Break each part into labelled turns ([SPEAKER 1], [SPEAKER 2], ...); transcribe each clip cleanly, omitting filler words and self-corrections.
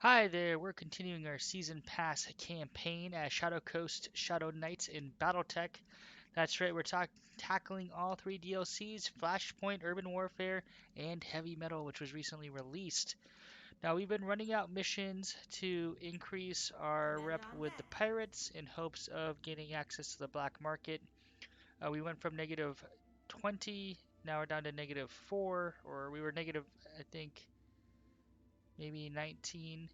[SPEAKER 1] Hi there, we're continuing our Season Pass campaign as Shadow Coast Shadow Knights in Battletech. That's right, we're tackling all three DLCs, Flashpoint, Urban Warfare, and Heavy Metal, which was recently released. Now, we've been running out missions to increase our
[SPEAKER 2] Men
[SPEAKER 1] rep
[SPEAKER 2] on
[SPEAKER 1] with the
[SPEAKER 2] deck.
[SPEAKER 1] pirates in hopes of gaining access to the black market. We went from negative 20, now we're down to negative 4, or we were negative, I think, maybe 19.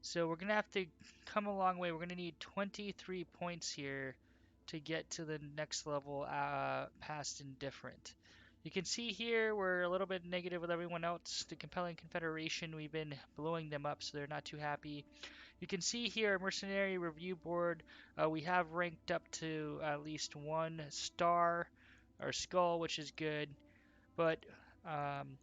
[SPEAKER 1] So we're going to have to come a long way. We're going to need 23 points here to get to the next level past indifferent. You can see here we're a little bit negative with everyone else. The Compelling Confederation, we've been blowing them up, so they're not too happy. You can see here, Mercenary Review Board, we have ranked up to at least 1 star, or skull, which is good. But um,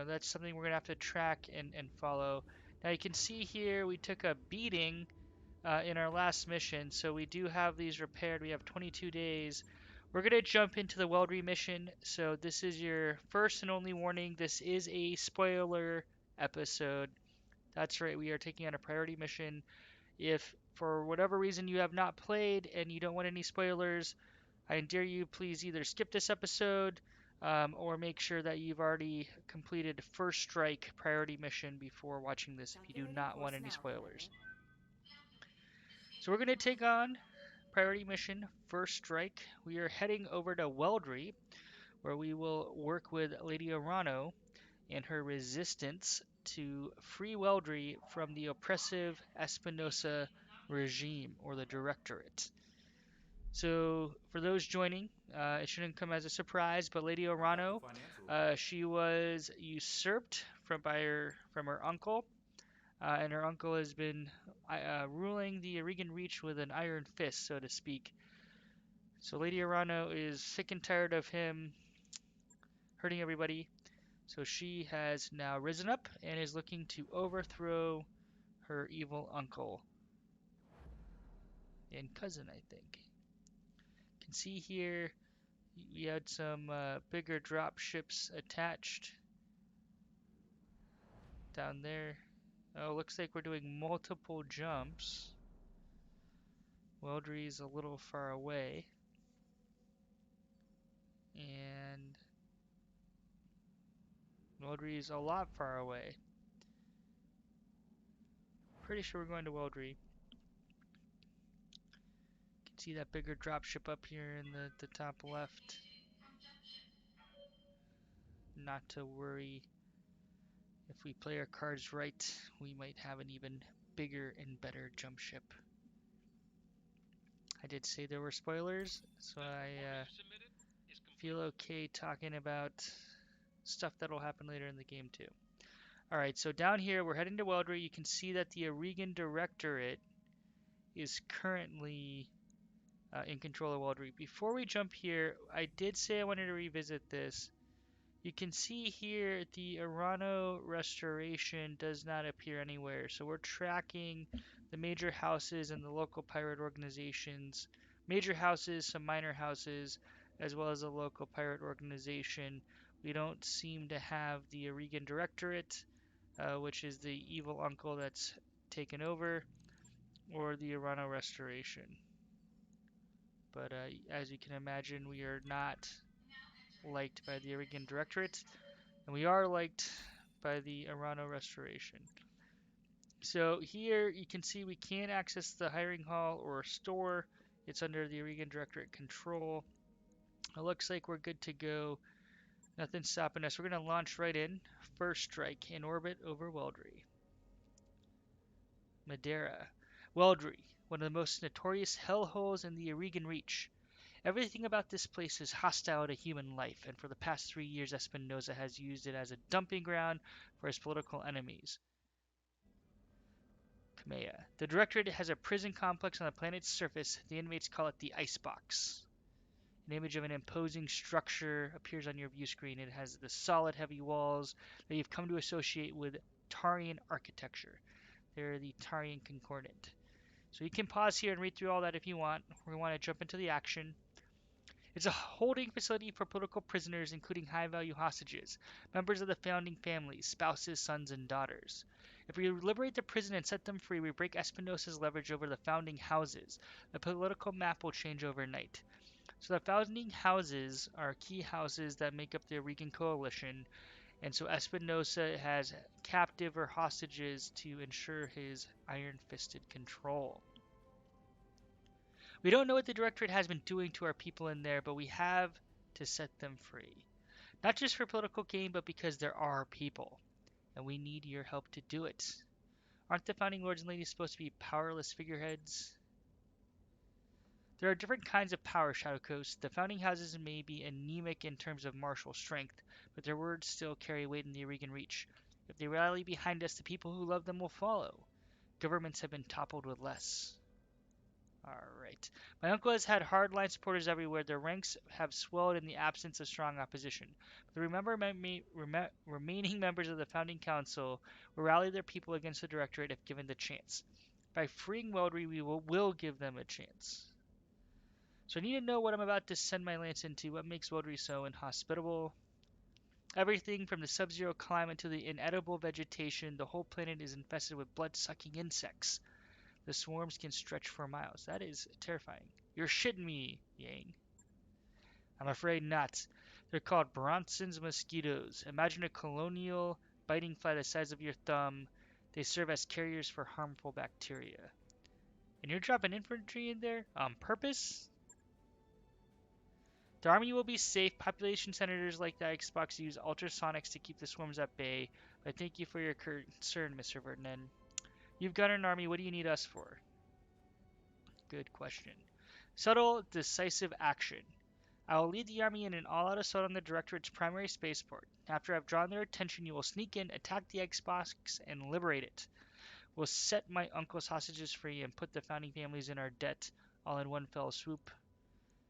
[SPEAKER 1] that's something we're gonna have to track and follow. Now you can see here we took a beating in our last mission, so we do have these repaired. We have 22 days. We're gonna jump into the Weldry mission. So this is your first and only warning. This is a spoiler episode. That's right, we are taking on a priority mission. If for whatever reason you have not played and you don't want any spoilers, I dare you please either skip this episode or make sure that you've already completed First Strike priority mission before watching this if you do
[SPEAKER 2] Calculating
[SPEAKER 1] not want
[SPEAKER 2] course
[SPEAKER 1] any
[SPEAKER 2] now,
[SPEAKER 1] spoilers.
[SPEAKER 2] Commander.
[SPEAKER 1] So we're going to take on priority mission First Strike. We are heading over to Weldry where we will work with Lady Orano and her resistance to free Weldry from the oppressive Espinosa regime or the Directorate. So, for those joining, it shouldn't come as a surprise, but Lady
[SPEAKER 3] I've got the
[SPEAKER 1] Orano,
[SPEAKER 3] financial report.
[SPEAKER 1] she was usurped from her uncle, and her uncle has been ruling the Aurigan Reach with an iron fist, so to speak. So Lady Orano is sick and tired of him hurting everybody, so she has now risen up and is looking to overthrow her evil uncle and cousin, I think. You can see here we had some bigger drop ships attached down there. Oh, looks like we're doing multiple jumps. Weldry's a little far away. And Weldry's a lot far away. Pretty sure we're going to Weldry. You can see that bigger drop ship up here in the top left. Not to worry. If we play our cards right, we might have an even bigger and better jump ship. I did say there were spoilers, so I feel okay talking about stuff that'll happen later in the game too. Alright, so down here we're heading to Weldry. You can see that the Aurigan Directorate is currently in control of Weldry. Before we jump here, I did say I wanted to revisit this. You can see here the Arano restoration does not appear anywhere. So we're tracking the major houses and the local pirate organizations. Major houses, some minor houses, as well as a local pirate organization. We don't seem to have the Aurigan Directorate, which is the evil uncle that's taken over, or the Arano restoration. But as you can imagine, we are not liked by the Aurigan Directorate, and we are liked by the Arano Restoration. So here you can see we can access the hiring hall or store. It's under the Aurigan Directorate control. It looks like we're good to go. Nothing's stopping us. We're going to launch right in. First strike in orbit over Weldry. Madeira. Weldry, one of the most notorious hellholes in the Aurigan Reach. Everything about this place is hostile to human life, and for the past 3 years Espinosa has used it as a dumping ground for his political enemies. Kamea. The Directorate has a prison complex on the planet's surface. The inmates call it the Icebox. An image of an imposing structure appears on your view screen. It has the solid, heavy walls that you've come to associate with Tarian architecture. They're the Tarian Concordant. So you can pause here and read through all that if you want. We want to jump into the action. It's a holding facility for political prisoners, including high-value hostages, members of the founding families, spouses, sons, and daughters. If we liberate the prison and set them free, we break Espinosa's leverage over the founding houses. The political map will change overnight. So the founding houses are key houses that make up the Regan coalition, and so Espinosa has captive or hostages to ensure his iron-fisted control. We don't know what the Directorate has been doing to our people in there, but we have to set them free. Not just for political gain, but because there are people, and we need your help to do it. Aren't the founding lords and ladies supposed to be powerless figureheads? There are different kinds of power, Shadow Coast. The founding houses may be anemic in terms of martial strength, but their words still carry weight in the Regan Reach. If they rally behind us, the people who love them will follow. Governments have been toppled with less. Alright. My uncle has had hardline supporters everywhere. Their ranks have swelled in the absence of strong opposition. The remaining members of the founding council will rally their people against the Directorate if given the chance. By freeing Weldry, we will give them a chance. So I need to know what I'm about to send my lance into. What makes Weldry so inhospitable? Everything from the sub-zero climate to the inedible vegetation, the whole planet is infested with blood-sucking insects. The swarms can stretch for miles. That is terrifying. You're shitting me, Yang. I'm afraid not. They're called Bronson's mosquitoes. Imagine a colonial biting fly the size of your thumb. They serve as carriers for harmful bacteria. And you're dropping infantry in there on purpose? The army will be safe. Population senators like the Xbox use ultrasonics to keep the swarms at bay. But thank you for your concern, Mr. Vernon. You've got an army. What do you need us for? Good question. Subtle, decisive action. I will lead the army in an all-out assault on the Directorate's primary spaceport. After I've drawn their attention, you will sneak in, attack the Xbox, and liberate it. We'll set my uncle's hostages free and put the founding families in our debt all in one fell swoop.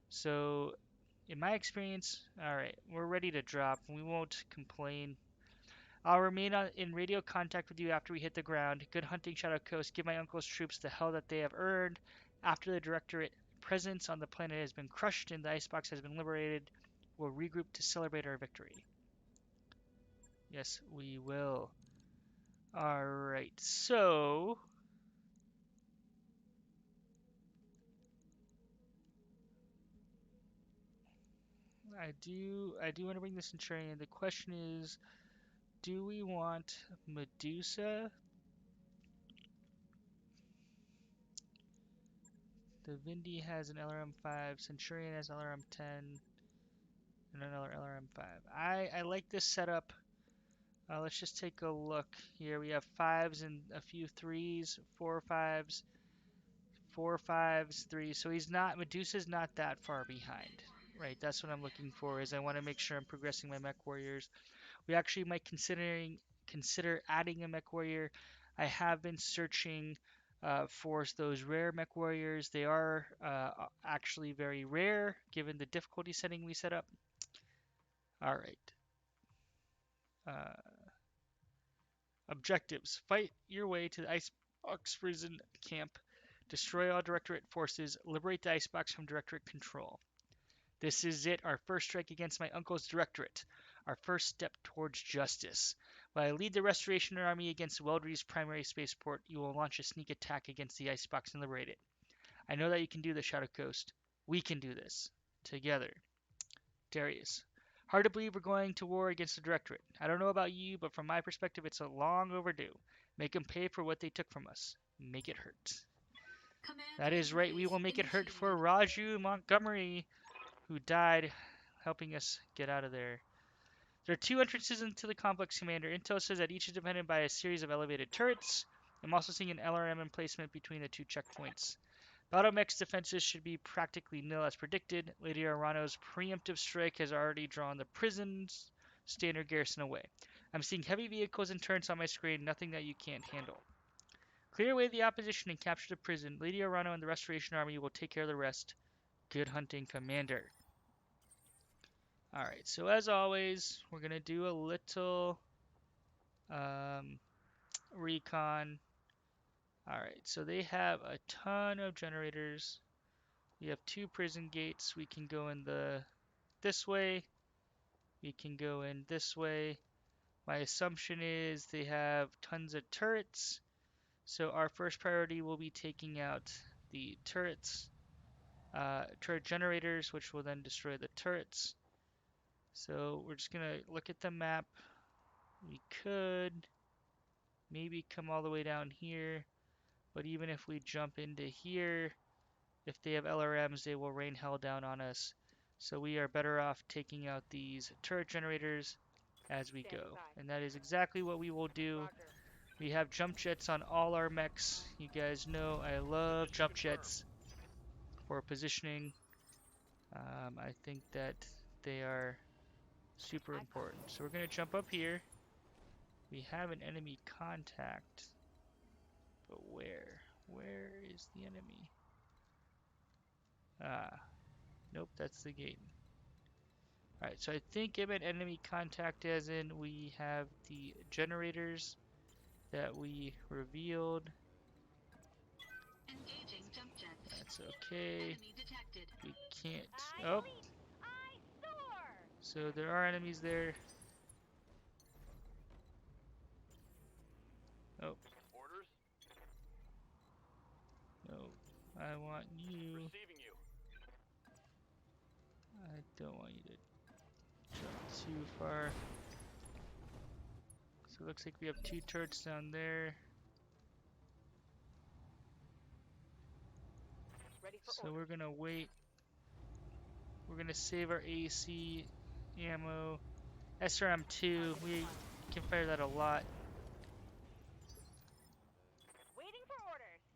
[SPEAKER 1] So, in my experience, alright, we're ready to drop. We won't complain. I'll remain in radio contact with you after we hit the ground. Good hunting, Shadow Coast. Give my uncle's troops the hell that they have earned. After the Directorate presence on the planet has been crushed and the icebox has been liberated, we'll regroup to celebrate our victory. Yes, we will. Alright, so I do want to bring the Centurion. The question is, do we want Medusa? The Vindy has an LRM 5, Centurion has LRM 10, and another LRM 5. I like this setup. Let's just take a look here. We have fives and a few threes, four fives, four fives, threes. So Medusa's not that far behind, right? That's what I'm looking for. Is I want to make sure I'm progressing my mech warriors. We actually might consider adding a mech warrior. I have been searching for those rare mech warriors. They are actually very rare given the difficulty setting we set up. All right. Uh, Objectives. Fight your way to the Icebox prison camp. Destroy all Directorate forces. Liberate the Icebox from Directorate control. This is it, our first strike against my uncle's Directorate. Our first step towards justice. While I lead the Restoration Army against Weldry's primary spaceport, you will launch a sneak attack against the Icebox and liberate it. I know that you can do this, Shadow Coast. We can do this. Together. Darius. Hard to believe we're going to war against the Directorate. I don't know about you, but from my perspective, it's a long overdue. Make them pay for what they took from us. Make it hurt. That is right. We will make it hurt for Raju Montgomery, who died helping us get out of there. There are two entrances into the complex, Commander. Intel says that each is defended by a series of elevated turrets. I'm also seeing an LRM emplacement between the two checkpoints. Battlemech's defenses should be practically nil as predicted. Lady Arano's preemptive strike has already drawn the prison's standard garrison away. I'm seeing heavy vehicles and turrets on my screen, nothing that you can't handle. Clear away the opposition and capture the prison. Lady Arano and the Restoration Army will take care of the rest. Good hunting, Commander. Alright, so as always, we're going to do a little recon. Alright, so they have a ton of generators. We have two prison gates. We can go in this way. We can go in this way. My assumption is they have tons of turrets, so our first priority will be taking out the turrets, turret generators, which will then destroy the turrets. So we're just gonna look at the map. We could maybe come all the way down here, but even if we jump into here, if they have LRMs, they will rain hell down on us. So we are better off taking out these turret generators as we go. And that is exactly what we will do. We have jump jets on all our mechs. You guys know I love jump jets for positioning. I think that they are super important. So we're going to jump up here. We have an enemy contact. But where? Where is the enemy? Ah, nope, that's the gate. Alright, so I think it meant enemy contact as in we have the generators that we revealed. That's okay. We can't. Oh. So there are enemies there. Oh. No. I want you. I don't want you to jump too far. So it looks like we have 2 turrets down there. So we're gonna wait. We're gonna save our AC ammo. SRM2, we can fire that a lot.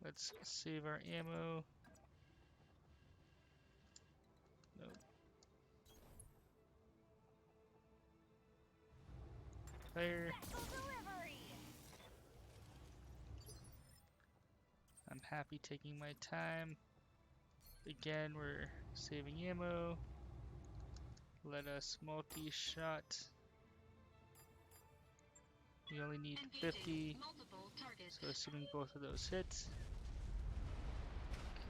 [SPEAKER 1] Let's save our ammo. Nope. Fire. I'm happy taking my time. Again, we're saving ammo. Let us multi-shot. We only need 50, so assuming both of those hit.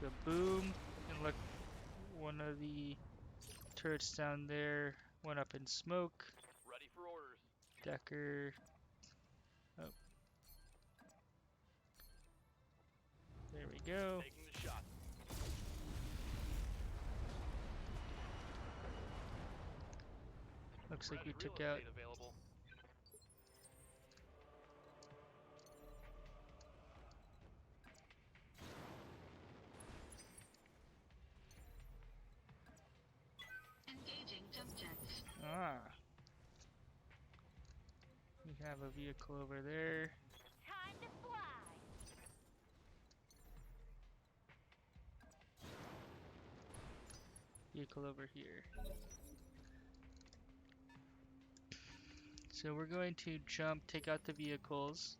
[SPEAKER 1] Kaboom! And look, one of the turrets down there went up in smoke.
[SPEAKER 2] Ready for orders.
[SPEAKER 1] Decker. Oh. There we go.
[SPEAKER 2] Taking the shot.
[SPEAKER 1] Looks like we took out.
[SPEAKER 2] Available.
[SPEAKER 3] Engaging jump jets.
[SPEAKER 1] Ah. We have a vehicle over there.
[SPEAKER 3] Time to fly.
[SPEAKER 1] Vehicle over here. So we're going to jump, take out the vehicles.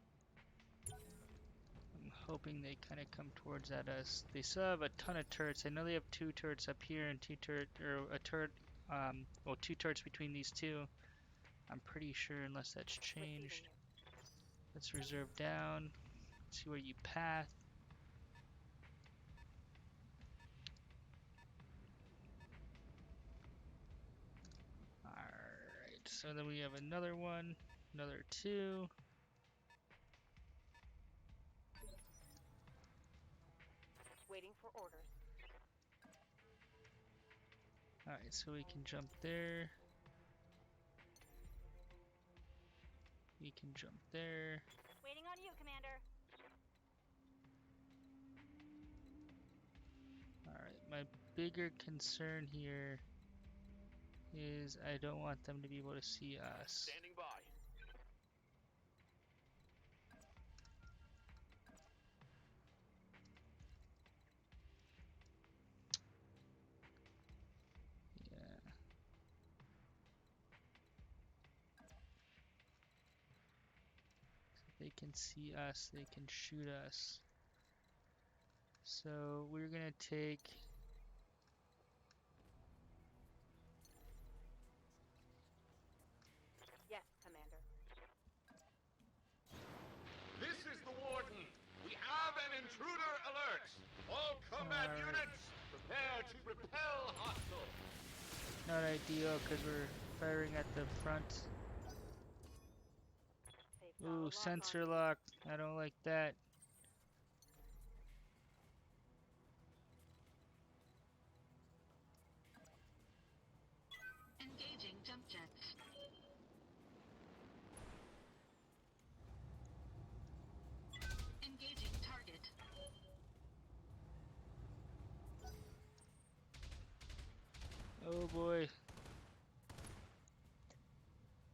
[SPEAKER 1] I'm hoping they kind of come towards at us. They still have a ton of turrets. I know they have 2 turrets up here and 2 turret, or a turret, well, 2 turrets between these two. I'm pretty sure, unless that's changed. Let's reserve down. See where you path. Alright, so then we have another one, another 2.
[SPEAKER 3] Waiting for orders.
[SPEAKER 1] Alright, so we can jump there. We can jump there.
[SPEAKER 3] Waiting on you, Commander.
[SPEAKER 1] Alright, my bigger concern here is I don't want them to be able to see us.
[SPEAKER 2] Standing by.
[SPEAKER 1] Yeah. If they can see us, they can shoot us. So we're gonna take.
[SPEAKER 3] Yes, Commander.
[SPEAKER 4] This is the Warden. We have an intruder alert. All combat
[SPEAKER 1] Alright.
[SPEAKER 4] units, prepare to repel hostile.
[SPEAKER 1] Not ideal because we're firing at the front. Ooh,
[SPEAKER 3] lock
[SPEAKER 1] sensor
[SPEAKER 3] on you.
[SPEAKER 1] lock. I don't like that.
[SPEAKER 2] Engaging jump jets. Engaging target.
[SPEAKER 1] Oh boy.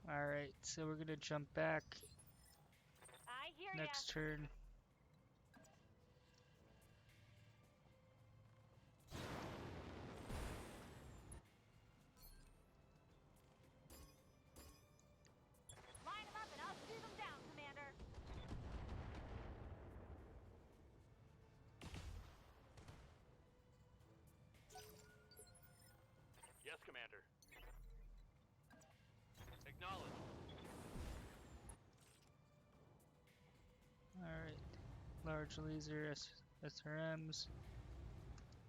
[SPEAKER 1] Alright, so we're gonna jump back
[SPEAKER 3] I hear ya.
[SPEAKER 1] next turn.
[SPEAKER 3] Line them up and I'll shoot them down, Commander.
[SPEAKER 4] Yes, Commander. Acknowledge.
[SPEAKER 1] Alright, large laser SRMs.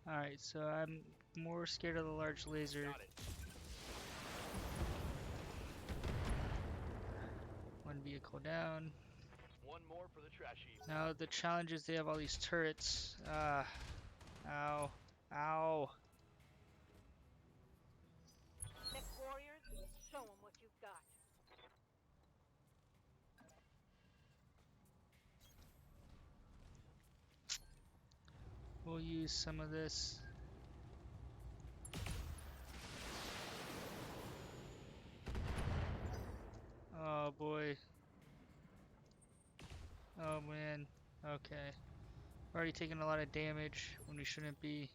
[SPEAKER 1] Alright, so I'm more scared of the large laser.
[SPEAKER 4] Got it.
[SPEAKER 1] One vehicle down.
[SPEAKER 4] One more for the trash heap.
[SPEAKER 1] Now the challenge is they have all these turrets. Ah, ow, ow.
[SPEAKER 3] Mech warriors, show them what you've got.
[SPEAKER 1] We'll use some of this. Oh boy. Oh man. Okay. We're already taking a lot of damage when we shouldn't be.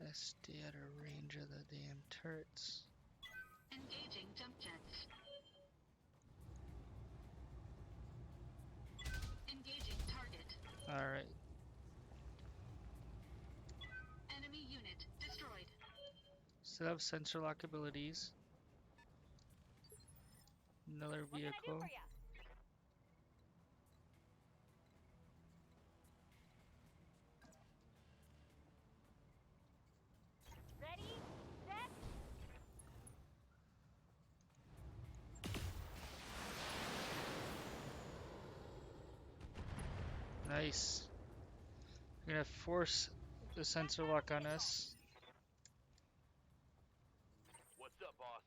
[SPEAKER 1] Let's stay out of range of the damn turrets.
[SPEAKER 2] Engaging jump jets. Engaging target.
[SPEAKER 1] Alright.
[SPEAKER 2] Enemy unit destroyed.
[SPEAKER 1] Still have sensor lock abilities. Another
[SPEAKER 3] What can I do
[SPEAKER 1] vehicle.
[SPEAKER 3] for ya? Ready, set.
[SPEAKER 1] Nice. We're gonna force the sensor lock on us.
[SPEAKER 4] What's up, boss?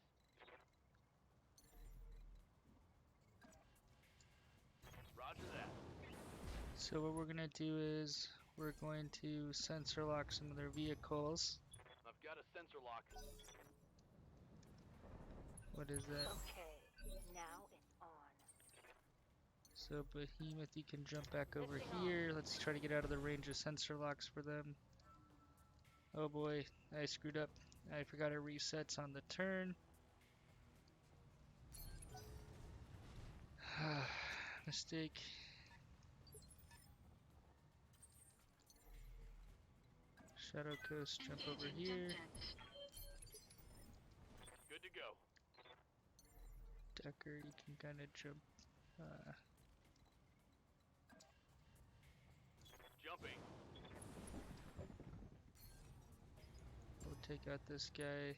[SPEAKER 4] Roger that.
[SPEAKER 1] So what we're gonna do is we're going to sensor lock some of their vehicles.
[SPEAKER 4] I've got a sensor lock.
[SPEAKER 1] What is that?
[SPEAKER 3] Okay, now it's on.
[SPEAKER 1] So Behemoth, you can jump back over
[SPEAKER 3] Lifting off.
[SPEAKER 1] here. Let's try to get out of the range of sensor locks for them. Oh boy, I screwed up. I forgot it resets on the turn. Mistake. Shadow Coast, jump over
[SPEAKER 2] Engaging
[SPEAKER 1] here.
[SPEAKER 2] jump jets.
[SPEAKER 4] Good to go.
[SPEAKER 1] Decker, you can kind of jump.
[SPEAKER 4] Jumping.
[SPEAKER 1] We'll take out this guy.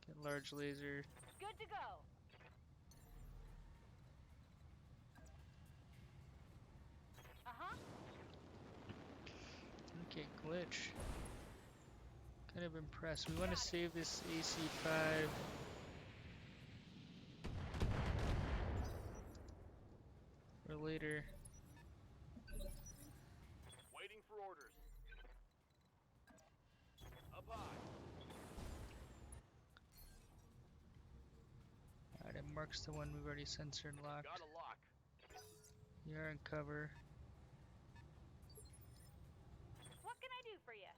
[SPEAKER 1] Get large laser.
[SPEAKER 3] Good to go. Uh-huh.
[SPEAKER 1] Okay, glitch. Kind of impressed. We want to save this AC5. For later.
[SPEAKER 4] Waiting for orders. Up high.
[SPEAKER 1] Alright, it marks the one we've already censored and locked.
[SPEAKER 4] Got a lock.
[SPEAKER 1] You're in cover.
[SPEAKER 3] What can I do for you?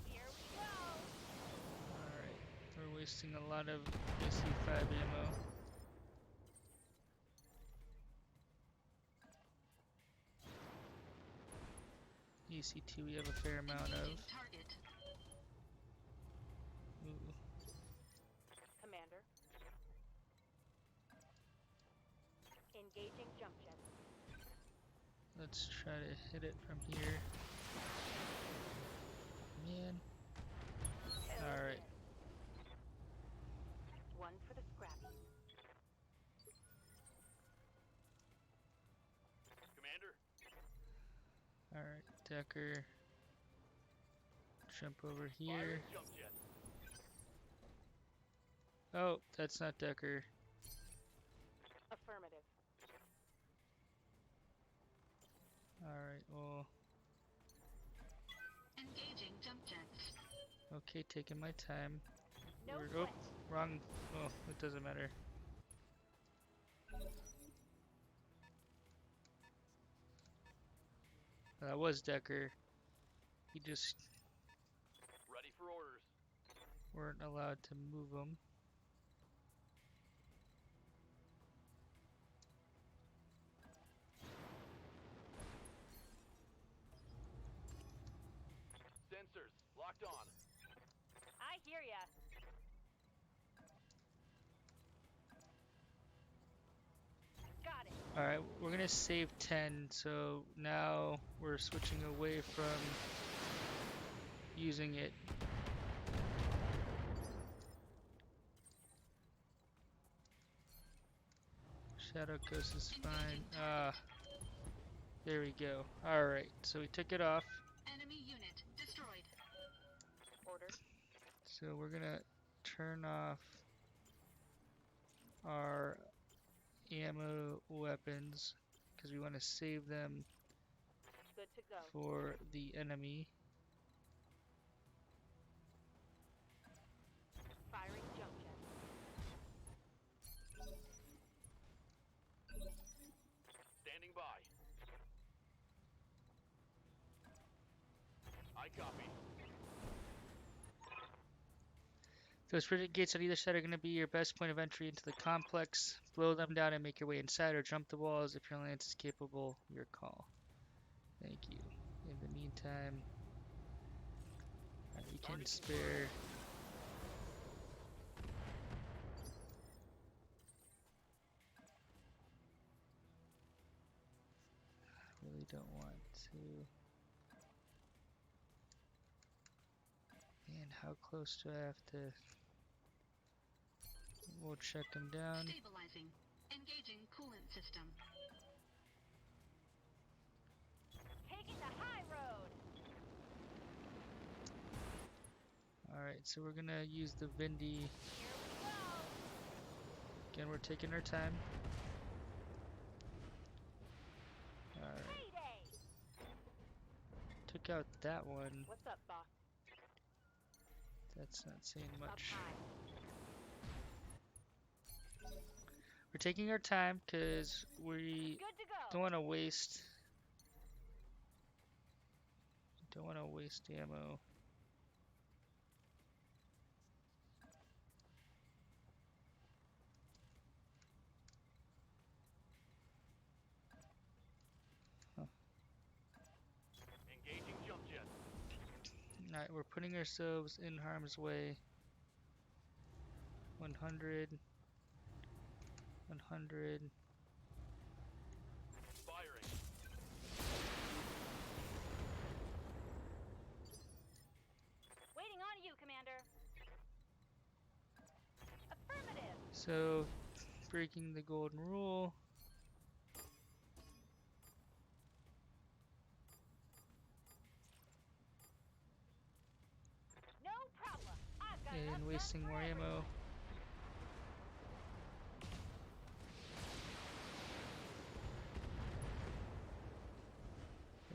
[SPEAKER 3] Here we go.
[SPEAKER 1] Alright, we're wasting a lot of AC5 ammo. AC2 we have a fair amount of.
[SPEAKER 2] Engaging target.
[SPEAKER 3] Commander.
[SPEAKER 1] let's try to hit it from here. Man. Alright.
[SPEAKER 3] One for the scrappies.
[SPEAKER 4] Commander,
[SPEAKER 1] Alright, Decker. Jump over here.
[SPEAKER 4] jump jet.
[SPEAKER 1] Oh, that's not Decker.
[SPEAKER 3] Affirmative.
[SPEAKER 1] Alright, well,
[SPEAKER 2] Engaging jump jets.
[SPEAKER 1] okay, taking my time.
[SPEAKER 3] No
[SPEAKER 1] Weird.
[SPEAKER 3] sweat.
[SPEAKER 1] Oh, wrong. Oh, it doesn't matter. That was Decker. He just
[SPEAKER 4] Ready for orders.
[SPEAKER 1] weren't allowed to move him.
[SPEAKER 4] Sensors locked on.
[SPEAKER 3] I hear ya. Got it.
[SPEAKER 1] Alright, we're gonna save 10, so now we're switching away from using it. Shadow Coast is fine. There we go. Alright, so we took it off.
[SPEAKER 2] Enemy unit destroyed.
[SPEAKER 3] Order.
[SPEAKER 1] So we're gonna turn off our ammo weapons because we want to save them
[SPEAKER 3] Good to go.
[SPEAKER 1] for the enemy.
[SPEAKER 3] Firing jump jet.
[SPEAKER 4] Standing by. I copy.
[SPEAKER 1] Those frigate gates on either side are going to be your best point of entry into the complex. Blow them down and make your way inside, or jump the walls if your lance is capable. Your call. Thank you. In the meantime, we can spare. Really don't want to. Man, how close do I have to? We'll check them down.
[SPEAKER 2] Stabilizing. Engaging coolant system.
[SPEAKER 3] Taking the high road.
[SPEAKER 1] Alright, so we're gonna use the Vindy.
[SPEAKER 3] Here we go.
[SPEAKER 1] Again, we're taking our time. Alright,
[SPEAKER 3] Payday.
[SPEAKER 1] took out that one.
[SPEAKER 3] What's up, boss?
[SPEAKER 1] That's not saying
[SPEAKER 3] Up
[SPEAKER 1] much.
[SPEAKER 3] high.
[SPEAKER 1] We're taking our time because we
[SPEAKER 3] Good to go.
[SPEAKER 1] don't want to waste. Don't want to waste ammo.
[SPEAKER 4] Engaging jump jet.
[SPEAKER 1] Alright, we're putting ourselves in harm's way. 100. 100.
[SPEAKER 4] Firing.
[SPEAKER 3] Waiting on you, Commander. Affirmative.
[SPEAKER 1] So, breaking the golden rule.
[SPEAKER 3] No problem. I've got enough
[SPEAKER 1] And
[SPEAKER 3] guns
[SPEAKER 1] wasting
[SPEAKER 3] for
[SPEAKER 1] more ammo.
[SPEAKER 3] everyone.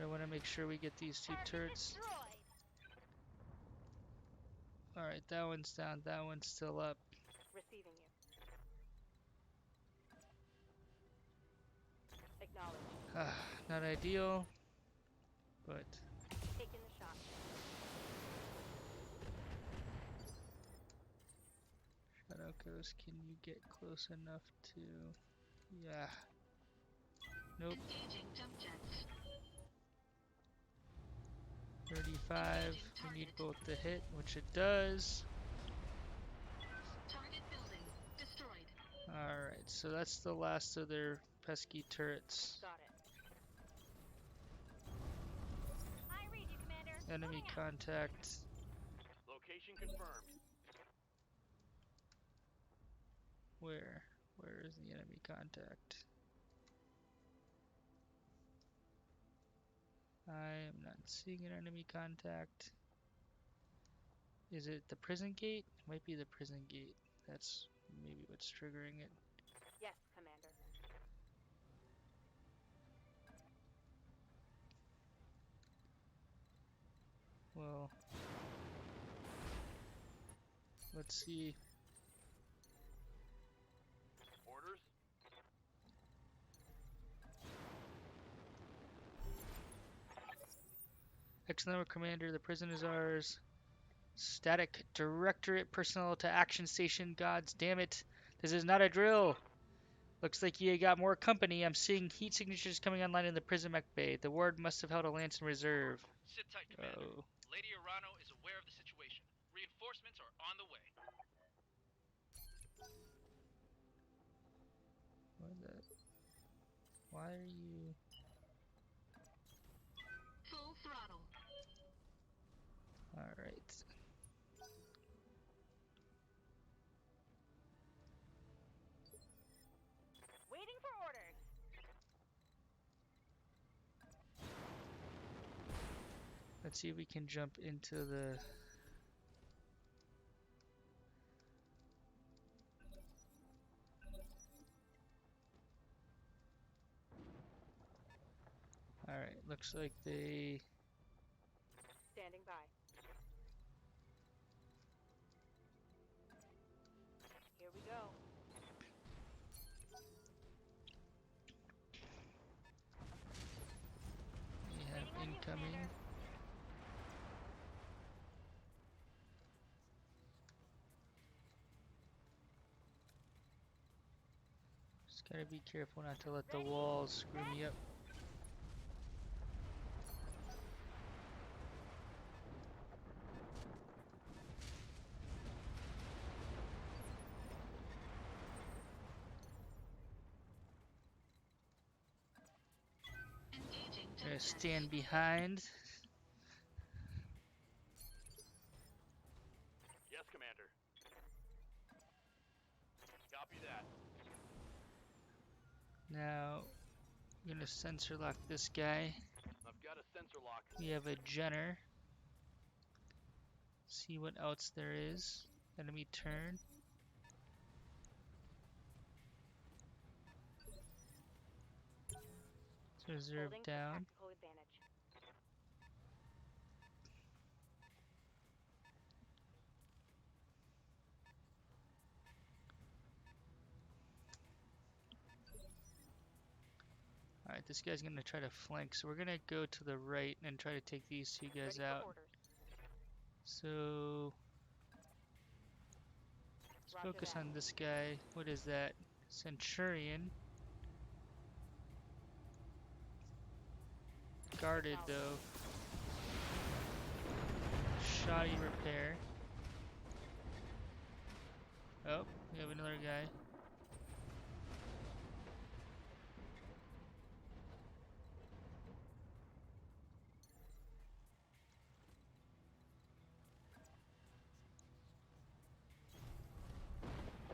[SPEAKER 1] I want to make sure we get these two
[SPEAKER 3] Target
[SPEAKER 1] turrets.
[SPEAKER 3] destroyed.
[SPEAKER 1] Alright, that one's down. That one's still up.
[SPEAKER 3] Receiving you. Acknowledge.
[SPEAKER 1] Not ideal, but
[SPEAKER 3] Taking the shot.
[SPEAKER 1] Shadow Ghost, can you get close enough to? Yeah. Nope.
[SPEAKER 2] Engaging jump jets.
[SPEAKER 1] 35. We need both the hit, which it does.
[SPEAKER 2] Target building destroyed.
[SPEAKER 1] Alright, so that's the last of their pesky turrets.
[SPEAKER 3] Got it.
[SPEAKER 1] Enemy contact.
[SPEAKER 4] Location confirmed.
[SPEAKER 1] Where? Where is the enemy contact? I am not seeing an enemy contact. Is it the prison gate? Might be the prison gate. That's maybe what's triggering it.
[SPEAKER 3] Yes, Commander.
[SPEAKER 1] Well, let's see.
[SPEAKER 4] Orders?
[SPEAKER 1] Excellent, Commander. The prison is ours. Static Directorate personnel to action station. Gods damn it. This is not a drill. Looks like you got more company. I'm seeing heat signatures coming online in the prison mech bay. The ward must have held a lance in reserve.
[SPEAKER 5] Sit tight, Commander.
[SPEAKER 1] Oh.
[SPEAKER 5] Lady Arano is aware of the situation. Reinforcements are on the way.
[SPEAKER 1] Why are you...
[SPEAKER 2] Full throttle.
[SPEAKER 1] Alright.
[SPEAKER 3] Waiting for orders.
[SPEAKER 1] Let's see if we can jump into the... Alright, looks like they...
[SPEAKER 3] Standing by. Here we go.
[SPEAKER 1] We have
[SPEAKER 3] Waiting on you,
[SPEAKER 1] incoming.
[SPEAKER 3] Commander.
[SPEAKER 1] Just gotta be careful not to let the walls screw me up.
[SPEAKER 2] Engaging
[SPEAKER 1] I'm
[SPEAKER 2] jump
[SPEAKER 1] gonna
[SPEAKER 2] jets.
[SPEAKER 1] stand behind.
[SPEAKER 4] Yes, Commander. Copy that.
[SPEAKER 1] Now, I'm gonna sensor lock this guy.
[SPEAKER 4] I've got a sensor lock.
[SPEAKER 1] We have a Jenner. See what else there is. Enemy turn. Reserve
[SPEAKER 3] Holding for
[SPEAKER 1] down.
[SPEAKER 3] tactical advantage.
[SPEAKER 1] Alright, this guy's gonna try to flank, so we're gonna go to the right and try to take these two guys
[SPEAKER 3] Ready
[SPEAKER 1] out.
[SPEAKER 3] for orders.
[SPEAKER 1] So let's
[SPEAKER 3] Roger
[SPEAKER 1] focus
[SPEAKER 3] that.
[SPEAKER 1] on this guy. What is that? Centurion. Guarded though. Shoddy repair. Oh, we have another guy.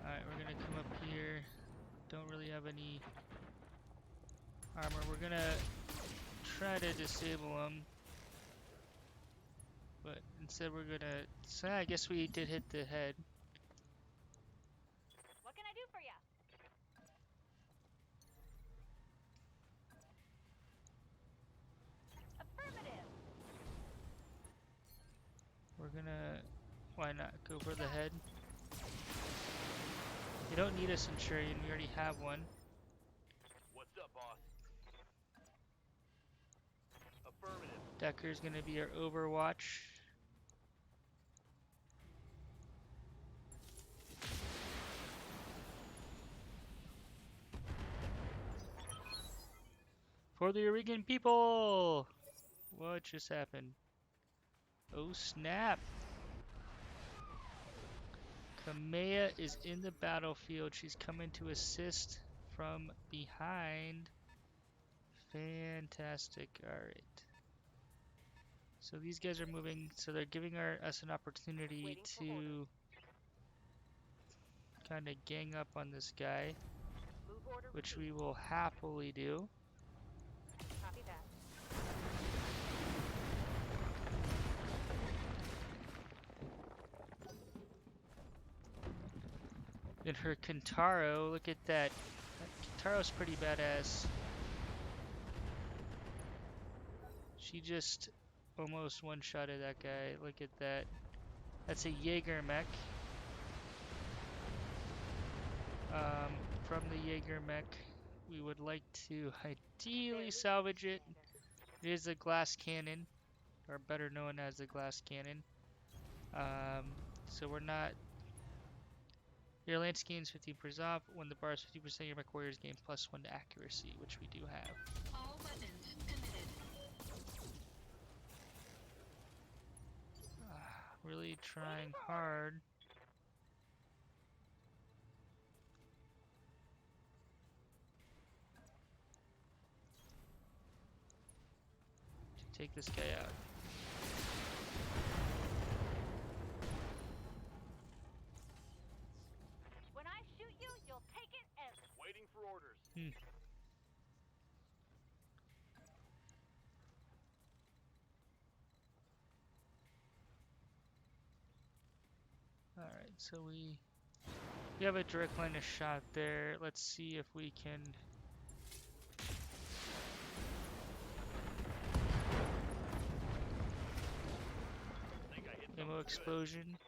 [SPEAKER 1] Alright, we're gonna come up here. Don't really have any armor. We're gonna try to disable him. But instead we're gonna... So I guess we did hit the head.
[SPEAKER 3] What can I do for ya? Affirmative.
[SPEAKER 1] We're gonna... Why not go for the head? You don't need a Centurion, we already have one.
[SPEAKER 4] What's up, boss? Affirmative.
[SPEAKER 1] Decker's gonna be our Overwatch. For the Oregon people! What just happened? Oh snap! Kamea is in the battlefield. She's coming to assist from behind. Fantastic. Alright. So these guys are moving, so they're giving us an opportunity to kind of gang up on this guy,
[SPEAKER 3] Move order
[SPEAKER 1] which
[SPEAKER 3] received.
[SPEAKER 1] we will happily do.
[SPEAKER 3] Copy that.
[SPEAKER 1] Then her Kintaro, look at that. Kintaro's pretty badass. She just almost one-shotted that guy. Look at that. That's a Jaeger mech. From the Jaeger mech, we would like to ideally salvage it. It is a glass cannon, or better known as a glass cannon. So we're not. Your lance gains 15% off. When the bar is 50%, your mech warriors gain +1 to accuracy, which we do have.
[SPEAKER 2] All weapons committed.
[SPEAKER 1] Really trying hard. To take this guy out.
[SPEAKER 3] When I shoot you, you'll take it as
[SPEAKER 5] Waiting for orders.
[SPEAKER 1] Alright, so we have a direct line of shot there. Let's see if we can
[SPEAKER 5] Think I hit
[SPEAKER 1] ammo
[SPEAKER 5] something
[SPEAKER 1] explosion.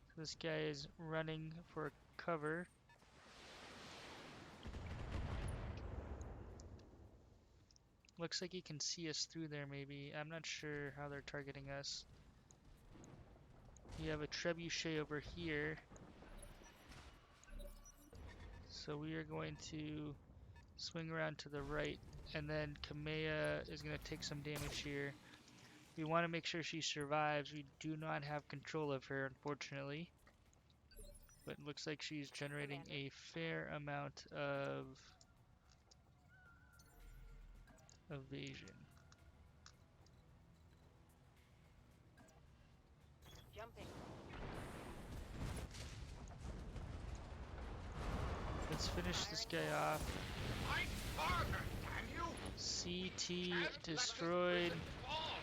[SPEAKER 1] So this guy is running for cover. Looks like he can see us through there maybe. I'm not sure how they're targeting us. We have a trebuchet over here. So we are going to swing around to the right, and then Kamea is going to take some damage here. We want to make sure she survives. We do not have control of her, unfortunately. But it looks like she's generating a fair amount of evasion.
[SPEAKER 3] jumping.
[SPEAKER 1] Let's finish this guy off.
[SPEAKER 4] Fight harder, damn you!
[SPEAKER 1] CT
[SPEAKER 4] Can't let this
[SPEAKER 1] destroyed.
[SPEAKER 4] prison fall.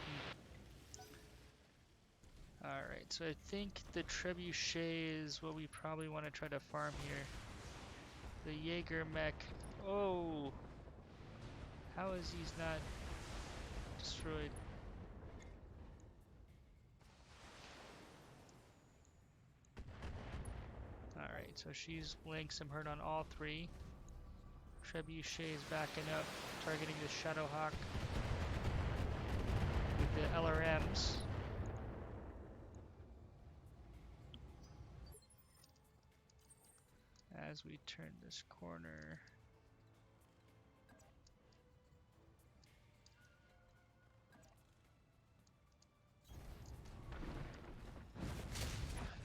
[SPEAKER 1] Alright, so I think the trebuchet is what we probably want to try to farm here. The Jaeger mech. Oh! How is he's not destroyed? Alright, so she's laying some hurt on all three. Trebuchet is backing up, targeting the Shadowhawk with the LRMs. As we turn this corner.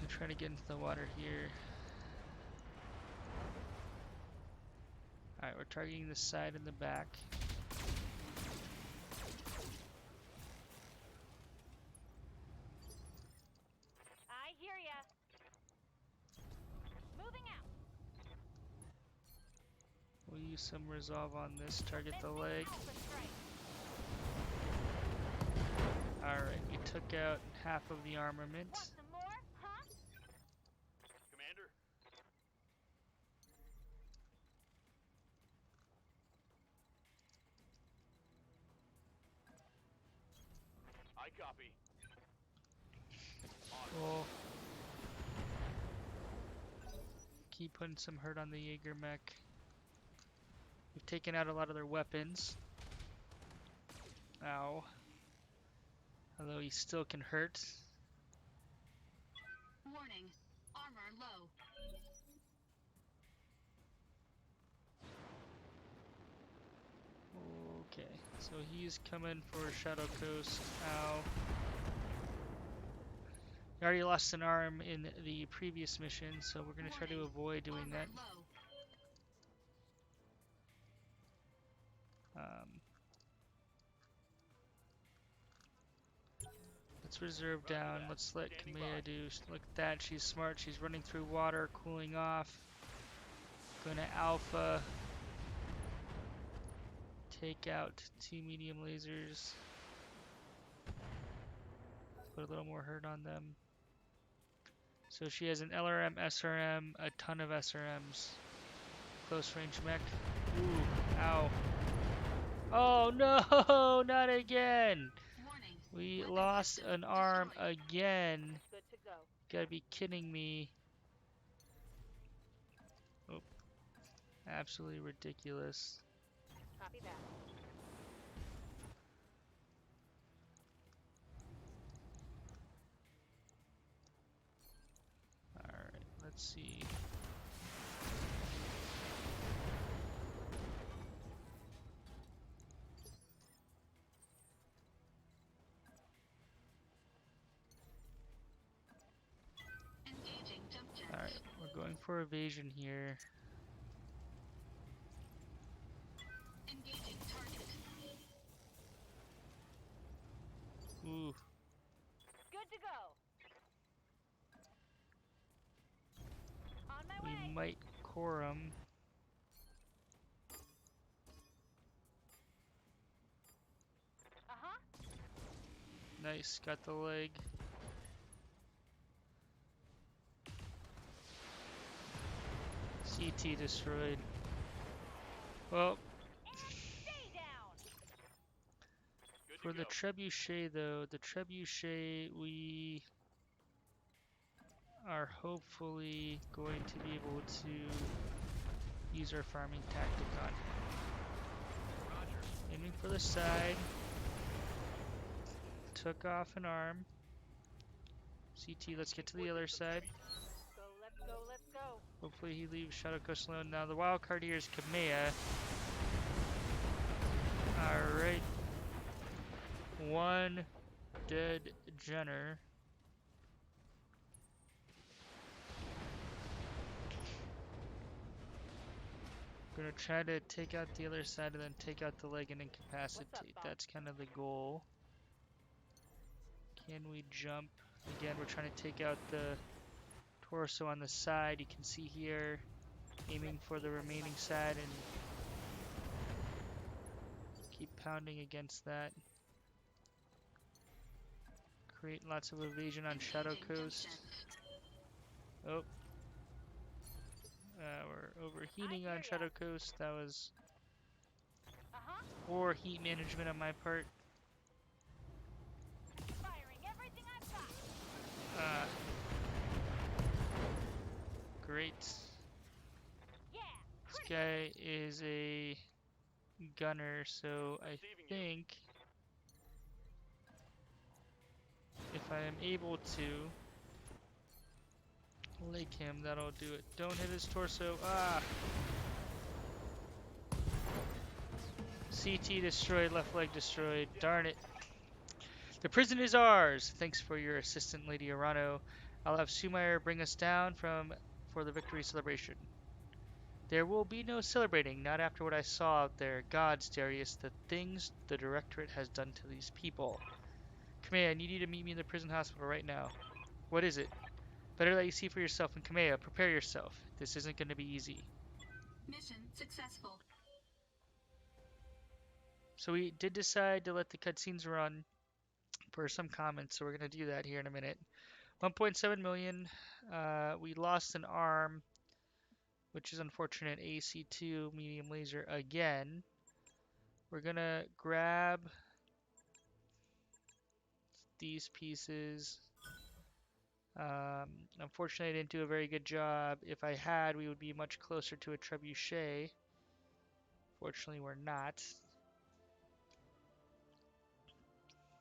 [SPEAKER 1] I'm trying to get into the water here. Alright, we're targeting the side and the back.
[SPEAKER 3] I hear ya. Moving out.
[SPEAKER 1] We'll use some resolve on this. Target the leg.
[SPEAKER 3] Alpha strike.
[SPEAKER 1] Alright, we took out half of the armament.
[SPEAKER 3] Want some more? Huh?
[SPEAKER 5] Commander, I copy.
[SPEAKER 1] We'll keep putting some hurt on the Jaeger mech. We've taken out a lot of their weapons. Ow. Although he still can hurt.
[SPEAKER 2] Warning. Armor low.
[SPEAKER 1] Okay, so he's coming for Shadow Coast. Ow. He already lost an arm in the previous mission, so we're going to try to avoid doing
[SPEAKER 2] Armor
[SPEAKER 1] that.
[SPEAKER 2] low.
[SPEAKER 1] Let's reserve down. Let's let Kamea do. Look at that. She's smart. She's running through water, cooling off. Going to Alpha. Take out 2 medium lasers. Put a little more hurt on them. So she has an LRM, SRM, a ton of SRMs. Close range mech. Ooh, ow. Oh no, not again!
[SPEAKER 2] Warning.
[SPEAKER 1] We
[SPEAKER 2] Weapon
[SPEAKER 1] lost
[SPEAKER 2] system
[SPEAKER 1] an arm
[SPEAKER 2] destroyed.
[SPEAKER 1] again.
[SPEAKER 3] Good to go.
[SPEAKER 1] Gotta be kidding me. Oh, absolutely ridiculous.
[SPEAKER 3] Copy that.
[SPEAKER 1] Alright, let's see.
[SPEAKER 2] Engaging jump jet.
[SPEAKER 1] Alright, we're going for evasion here.
[SPEAKER 2] Engaging target.
[SPEAKER 1] Ooh,
[SPEAKER 3] Good to go. On my
[SPEAKER 1] we
[SPEAKER 3] way.
[SPEAKER 1] might core him.
[SPEAKER 3] Uh-huh.
[SPEAKER 1] Nice, got the leg. CT destroyed. Well,
[SPEAKER 3] Stay down.
[SPEAKER 5] Good
[SPEAKER 1] for
[SPEAKER 5] to
[SPEAKER 1] the
[SPEAKER 5] go.
[SPEAKER 1] trebuchet though, the trebuchet we are hopefully going to be able to use our farming tactic on.
[SPEAKER 5] Roger.
[SPEAKER 1] Aiming for the side. Took off an arm. CT, let's get to the other side.
[SPEAKER 3] Let's go, let's go, let's go.
[SPEAKER 1] Hopefully he leaves Shadow Coast alone. Now the wild card here is Kamea. Alright. One dead Jenner. Gonna try to take out the other side and then take out the leg and incapacitate.
[SPEAKER 3] Bob?
[SPEAKER 1] That's kind of the goal. Can we jump? Again, we're trying to take out the torso on the side. You can see here, aiming for the remaining side and keep pounding against that. Create lots of evasion on Shadow
[SPEAKER 2] Engaging jump
[SPEAKER 1] Coast.
[SPEAKER 2] jet.
[SPEAKER 1] Oh. We're overheating on Shadow Coast. That was
[SPEAKER 3] Uh-huh.
[SPEAKER 1] poor heat management on my part.
[SPEAKER 3] Firing everything I've got.
[SPEAKER 1] Great.
[SPEAKER 3] Yeah.
[SPEAKER 1] This guy is a gunner, so I
[SPEAKER 5] Receiving you.
[SPEAKER 1] think if I am able to leg him, that'll do it. Don't hit his torso. Ah! CT destroyed, left leg destroyed. Darn it. The prison is ours. Thanks for your assistant, Lady Arano. I'll have Sumair bring us down for the victory celebration. There will be no celebrating, not after what I saw out there. Gods, Darius, the things the Directorate has done to these people. Kamea, I need you to meet me in the prison hospital right now. What is it? Better let you see for yourself. And Kamea, prepare yourself. This isn't going to be easy.
[SPEAKER 2] Mission successful.
[SPEAKER 1] So we did decide to let the cutscenes run for some comments, so we're going to do that here in a minute. 1.7 million. We lost an arm, which is unfortunate. AC2 medium laser again. We're going to grab these pieces. Unfortunately, I didn't do a very good job. If I had, we would be much closer to a trebuchet. Fortunately, we're not.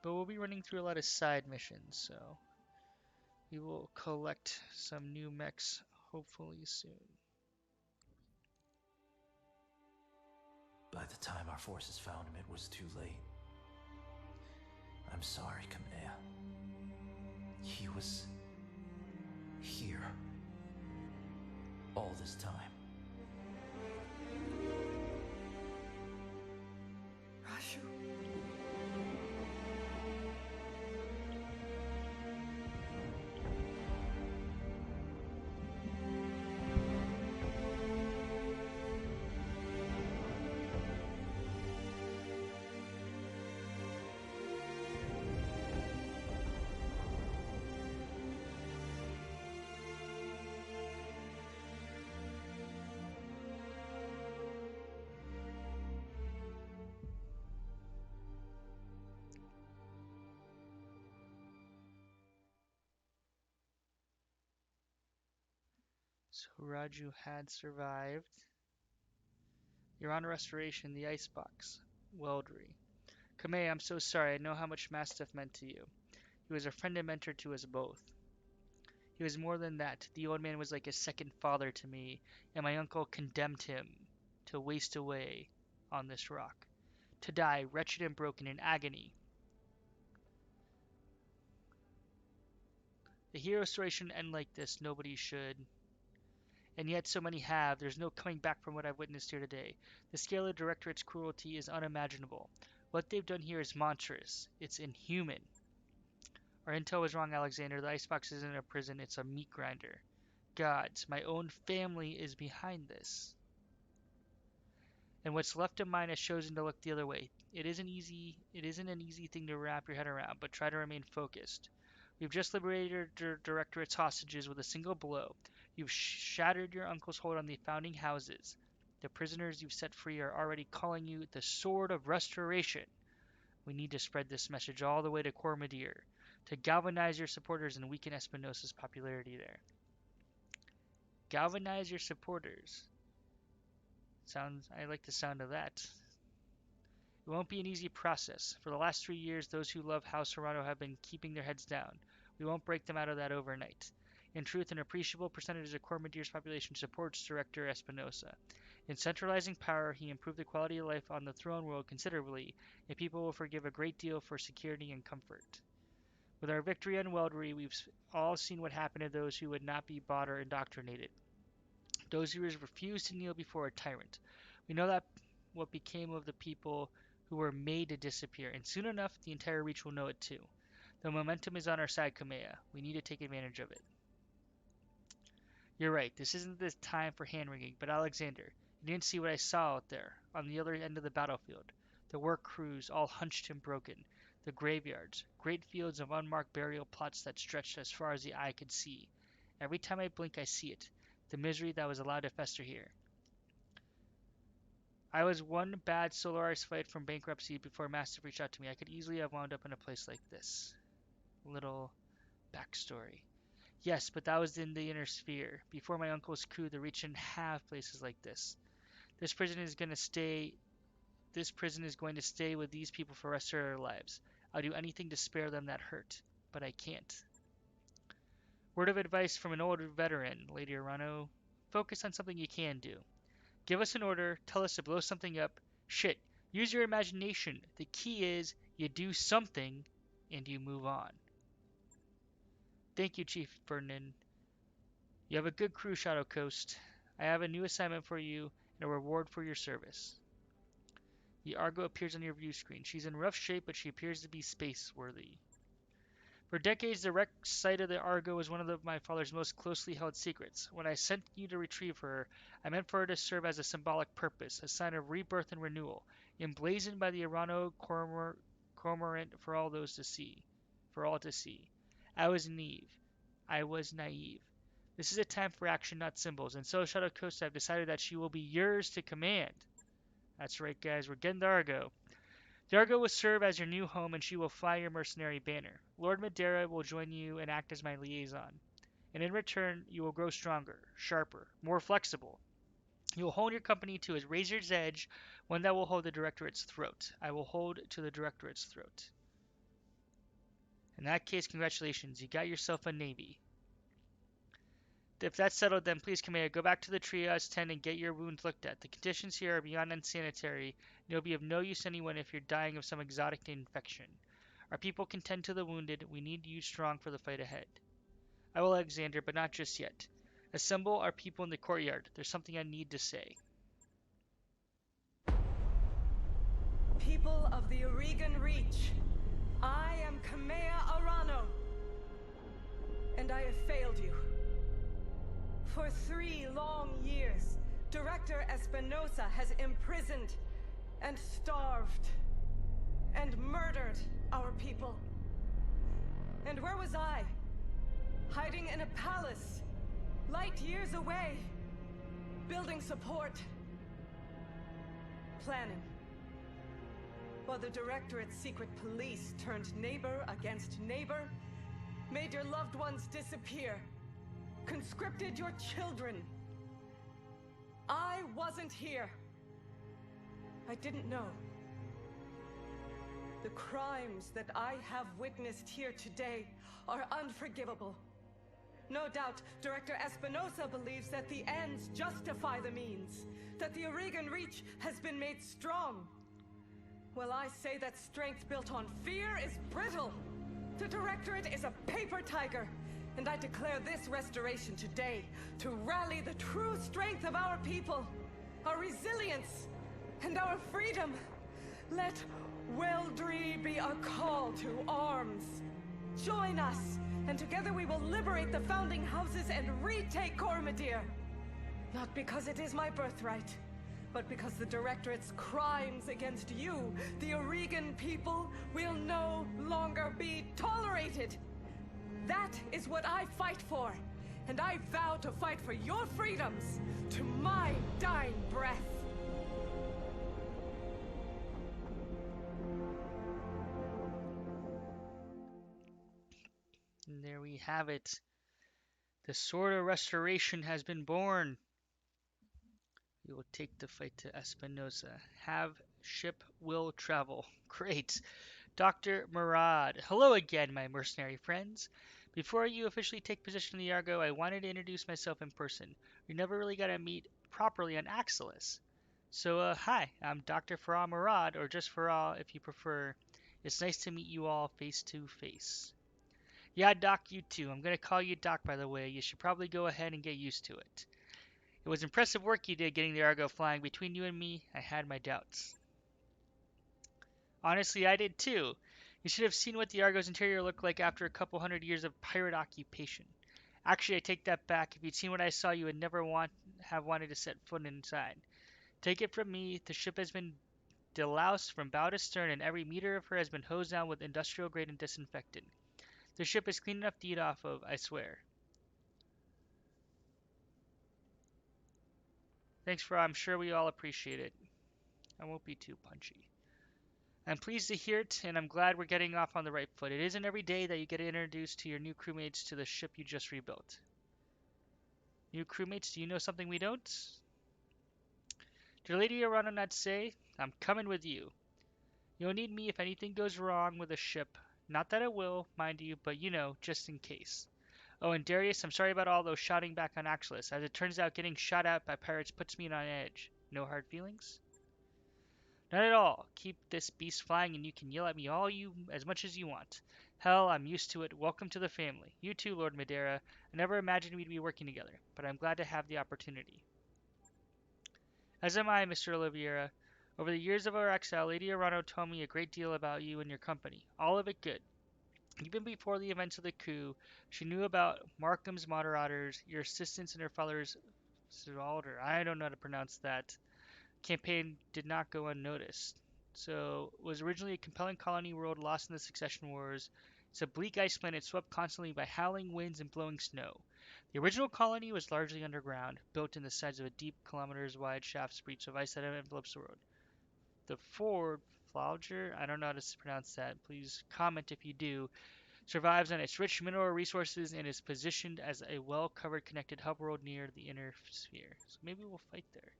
[SPEAKER 1] But we'll be running through a lot of side missions, so we will collect some new mechs hopefully soon.
[SPEAKER 6] By the time our forces found him, it was too late. I'm sorry, Kamea. He was here all this time.
[SPEAKER 7] Rashu.
[SPEAKER 1] So Raju had survived. You're on restoration, the icebox. Weldry. Kamea, I'm so sorry. I know how much Mastiff meant to you. He was a friend and mentor to us both. He was more than that. The old man was like a second father to me, and my uncle condemned him to waste away on this rock, to die wretched and broken in agony. The hero story shouldn't end like this. Nobody should. And yet so many have. There's no coming back from what I've witnessed here today. The scale of Directorate's cruelty is unimaginable. What they've done here is monstrous. It's inhuman. Our intel was wrong, Alexander. The icebox isn't a prison, it's a meat grinder. Gods, my own family is behind this. And what's left of mine has chosen to look the other way. It isn't an easy thing to wrap your head around, but try to remain focused. We've just liberated Directorate's hostages with a single blow. You've shattered your uncle's hold on the founding houses. The prisoners you've set free are already calling you the Sword of Restoration. We need to spread this message all the way to Cormadir, to galvanize your supporters and weaken Espinosa's popularity there. Galvanize your supporters. I like the sound of that. It won't be an easy process. For the last 3 years, those who love House Serrano have been keeping their heads down. We won't break them out of that overnight. In truth, an appreciable percentage of Cormadir's population supports Director Espinosa. In centralizing power, he improved the quality of life on the throne world considerably, and people will forgive a great deal for security and comfort. With our victory on Weldry, we've all seen what happened to those who would not be bought or indoctrinated. Those who refused to kneel before a tyrant. We know that what became of the people who were made to disappear, and soon enough the entire Reach will know it too. The momentum is on our side, Kamea. We need to take advantage of it. You're right, this isn't the time for hand-wringing, but Alexander, you didn't see what I saw out there, on the other end of the battlefield. The work crews, all hunched and broken. The graveyards, great fields of unmarked burial plots that stretched as far as the eye could see. Every time I blink, I see it. The misery that was allowed to fester here. I was one bad Solaris fight from bankruptcy before Mastiff reached out to me. I could easily have wound up in a place like this. Little backstory. Yes, but that was in the inner sphere. Before my uncle's coup, the Reach didn't have places like this. This prison is going to stay with these people for the rest of their lives. I'll do anything to spare them that hurt, but I can't. Word of advice from an old veteran, Lady Arano. Focus on something you can do. Give us an order, tell us to blow something up. Shit, use your imagination. The key is you do something and you move on. Thank you, Chief Ferdinand. You have a good crew, Shadow Coast. I have a new assignment for you and a reward for your service. The Argo appears on your view screen. She's in rough shape, but she appears to be space-worthy. For decades, the wrecked site of the Argo was one of my father's most closely held secrets. When I sent you to retrieve her, I meant for her to serve as a symbolic purpose, a sign of rebirth and renewal, emblazoned by the Arano cormorant for all to see. I was naive. This is a time for action, not symbols, and so, Shadow Coast, I've decided that she will be yours to command. That's right, guys, we're getting the Argo. The Argo will serve as your new home, and she will fly your mercenary banner. Lord Madeira will join you and act as my liaison. And in return, you will grow stronger, sharper, more flexible. You will hold your company to a razor's edge, one that will hold the Directorate's throat. I will hold to the Directorate's throat. In that case, congratulations, you got yourself a navy. If that's settled, then please, Kamea, go back to the triage tent and get your wounds looked at. The conditions here are beyond unsanitary, and it'll be of no use to anyone if you're dying of some exotic infection. Our people can tend to the wounded. We need you strong for the fight ahead. I will, Alexander, but not just yet. Assemble our people in the courtyard. There's something I need to say.
[SPEAKER 7] People of the Oregon Reach, I am Kamea Arano, and I have failed you. For 3 long years, Director Espinosa has imprisoned and starved and murdered our people. And where was I? Hiding in a palace, light years away, building support, planning. While the Directorate's secret police turned neighbor against neighbor, made your loved ones disappear, conscripted your children. I wasn't here. I didn't know. The crimes that I have witnessed here today are unforgivable. No doubt, Director Espinosa believes that the ends justify the means, that the Oregon Reach has been made strong. Well, I say that strength built on fear is brittle. The Directorate is a paper tiger, and I declare this restoration today to rally the true strength of our people, our resilience, and our freedom. Let Weldry be a call to arms. Join us, and together we will liberate the founding houses and retake Cormadir. Not because it is my birthright, but because the Directorate's crimes against you, the Oregon people, will no longer be tolerated. That is what I fight for, and I vow to fight for your freedoms to my dying breath.
[SPEAKER 1] And there we have it. The Sword of Restoration has been born. We will take the fight to Espinosa. Have ship will travel. Great. Dr. Murad. Hello again, my mercenary friends. Before you officially take position in the Argo, I wanted to introduce myself in person. We never really got to meet properly on Axilis. So, hi, I'm Dr. Farah Murad, or just Farah if you prefer. It's nice to meet you all face to face. Yeah, Doc, you too. I'm going to call you Doc, by the way. You should probably go ahead and get used to it. It was impressive work you did getting the Argo flying. Between you and me, I had my doubts. Honestly, I did too. You should have seen what the Argo's interior looked like after a couple hundred years of pirate occupation. Actually, I take that back. If you'd seen what I saw, you would never have wanted to set foot inside. Take it from me, the ship has been deloused from bow to stern, and every meter of her has been hosed down with industrial grade and disinfectant. The ship is clean enough to eat off of, I swear. Thanks, for I'm sure we all appreciate it. I won't be too punchy. I'm pleased to hear it, and I'm glad we're getting off on the right foot. It isn't every day that you get introduced to your new crewmates to the ship you just rebuilt. New crewmates, do you know something we don't? Did Lady Arana not say, I'm coming with you? You'll need me if anything goes wrong with the ship. Not that it will, mind you, but you know, just in case. Oh, and Darius, I'm sorry about all those shouting back on Axilis. As it turns out, getting shot at by pirates puts me on edge. No hard feelings? Not at all. Keep this beast flying and you can yell at me as much as you want. Hell, I'm used to it. Welcome to the family. You too, Lord Madeira. I never imagined we'd be working together, but I'm glad to have the opportunity. As am I, Mr. Oliveira. Over the years of our exile, Lady Arano told me a great deal about you and your company. All of it good. Even before the events of the coup, she knew about Markham's Marauders, your assistance and her father's Alder. I don't know how to pronounce that. Campaign did not go unnoticed. So, it was originally a compelling colony world lost in the Succession Wars. It's a bleak ice planet swept constantly by howling winds and blowing snow. The original colony was largely underground, built in the sides of a deep, kilometers-wide shaft breach of ice that envelopes the world. The Ford, Flauger, I don't know how to pronounce that. Please comment if you do. Survives on its rich mineral resources and is positioned as a well-covered, connected hub world near the inner sphere. So maybe we'll fight there.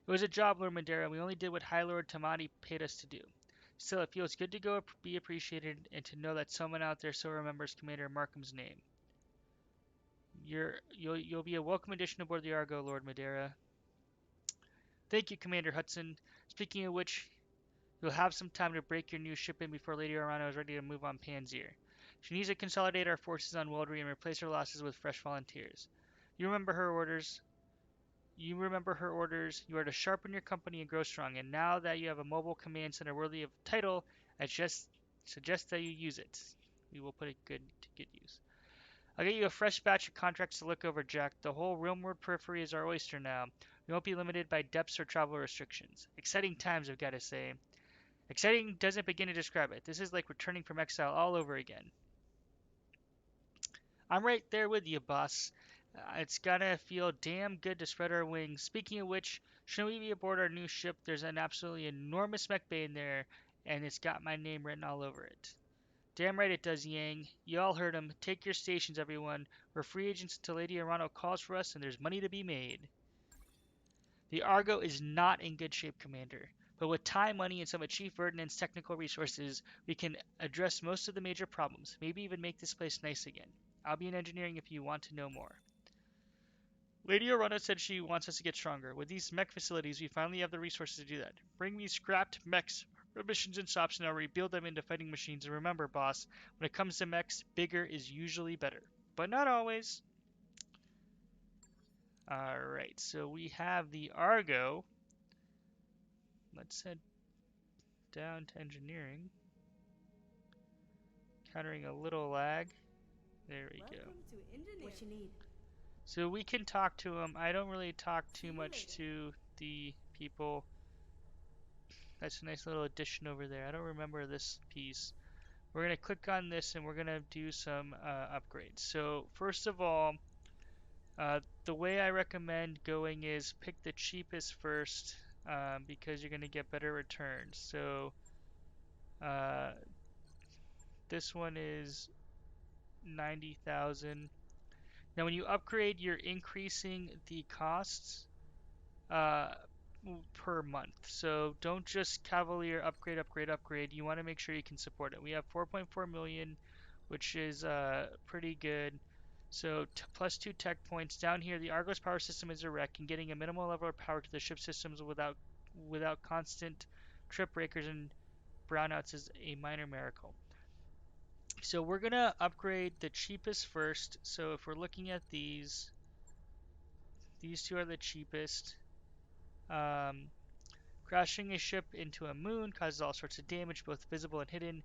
[SPEAKER 1] It was a job, Lord Madeira. We only did what High Lord Tamati paid us to do. Still, it feels good to go be appreciated and to know that someone out there still remembers Commander Markham's name. You'll be a welcome addition aboard the Argo, Lord Madeira. Thank you, Commander Hudson. Speaking of which, you'll have some time to break your new ship in before Lady Arano is ready to move on Panzer. She needs to consolidate our forces on Weldry and replace her losses with fresh volunteers. You remember her orders. You are to sharpen your company and grow strong, and now that you have a mobile command center worthy of title, I just suggest that you use it. We will put it to good use. I'll get you a fresh batch of contracts to look over, Jack. The whole Realmward periphery is our oyster now. We won't be limited by depths or travel restrictions. Exciting times, I've got to say. Exciting doesn't begin to describe it. This is like returning from exile all over again. I'm right there with you, boss. It's gotta feel damn good to spread our wings. Speaking of which, shouldn't we be aboard our new ship? There's an absolutely enormous mech bay in there, and it's got my name written all over it. Damn right it does, Yang. You all heard him. Take your stations, everyone. We're free agents until Lady Arano calls for us, and there's money to be made. The Argo is not in good shape, Commander. But with time, money, and some of Chief Ferdinand's technical resources, we can address most of the major problems. Maybe even make this place nice again. I'll be in engineering if you want to know more. Lady Arano said she wants us to get stronger. With these mech facilities, we finally have the resources to do that. Bring me scrapped mechs, missions, and shops, and I'll rebuild them into fighting machines. And remember, boss, when it comes to mechs, bigger is usually better. But not always. Alright, so we have the Argo. Let's head down to engineering. Countering a little lag. There we go.
[SPEAKER 7] What you need?
[SPEAKER 1] So we can talk to them. I don't really talk too much to the people. That's a nice little addition over there. I don't remember this piece. We're going to click on this and we're going to do some upgrades. So first of all, the way I recommend going is pick the cheapest first because you're going to get better returns. So uh, this one is 90,000. Now when you upgrade, you're increasing the costs uh, per month. So don't just cavalier upgrade, upgrade, upgrade. You want to make sure you can support it. We have 4.4 million, which is pretty good. So plus 2 tech points. Down here, the Argos power system is a wreck, and getting a minimal level of power to the ship systems without constant trip breakers and brownouts is a minor miracle. So we're gonna upgrade the cheapest first. So if we're looking at these two are the cheapest. Um, Crashing a ship into a moon causes all sorts of damage, both visible and hidden.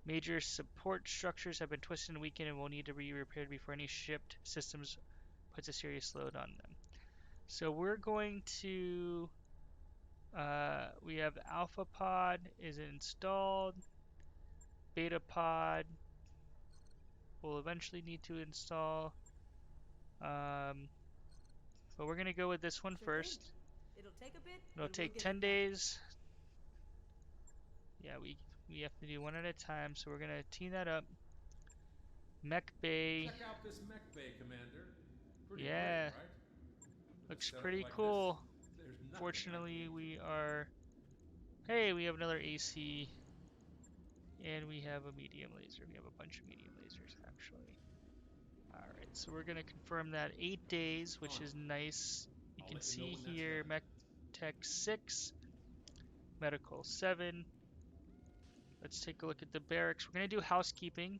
[SPEAKER 1] Major support structures have been twisted and weakened and will need to be repaired before any shipped systems puts a serious load on them. So we're going to, we have Alpha Pod is installed. Beta Pod will eventually need to install. But we're going to go with this one first.
[SPEAKER 7] It'll take a bit.
[SPEAKER 1] It'll take 10 days. Yeah, we have to do one at a time, so we're gonna tee that up. Mech Bay.
[SPEAKER 4] Check out this mech bay, Commander. Pretty
[SPEAKER 1] Yeah,
[SPEAKER 4] great, right? With a
[SPEAKER 1] looks
[SPEAKER 4] setup
[SPEAKER 1] pretty
[SPEAKER 4] like
[SPEAKER 1] cool.
[SPEAKER 4] this, there's nothing I
[SPEAKER 1] Fortunately,
[SPEAKER 4] can't do.
[SPEAKER 1] we are. Hey, we have another AC, and we have a medium laser. We have a bunch of medium lasers actually. All right, so we're gonna confirm that 8 days, which is nice. You
[SPEAKER 4] I'll
[SPEAKER 1] can
[SPEAKER 4] let you know
[SPEAKER 1] see
[SPEAKER 4] when that's
[SPEAKER 1] here,
[SPEAKER 4] done.
[SPEAKER 1] Mech Tech 6, Medical 7. Let's take a look at the barracks. We're gonna do housekeeping.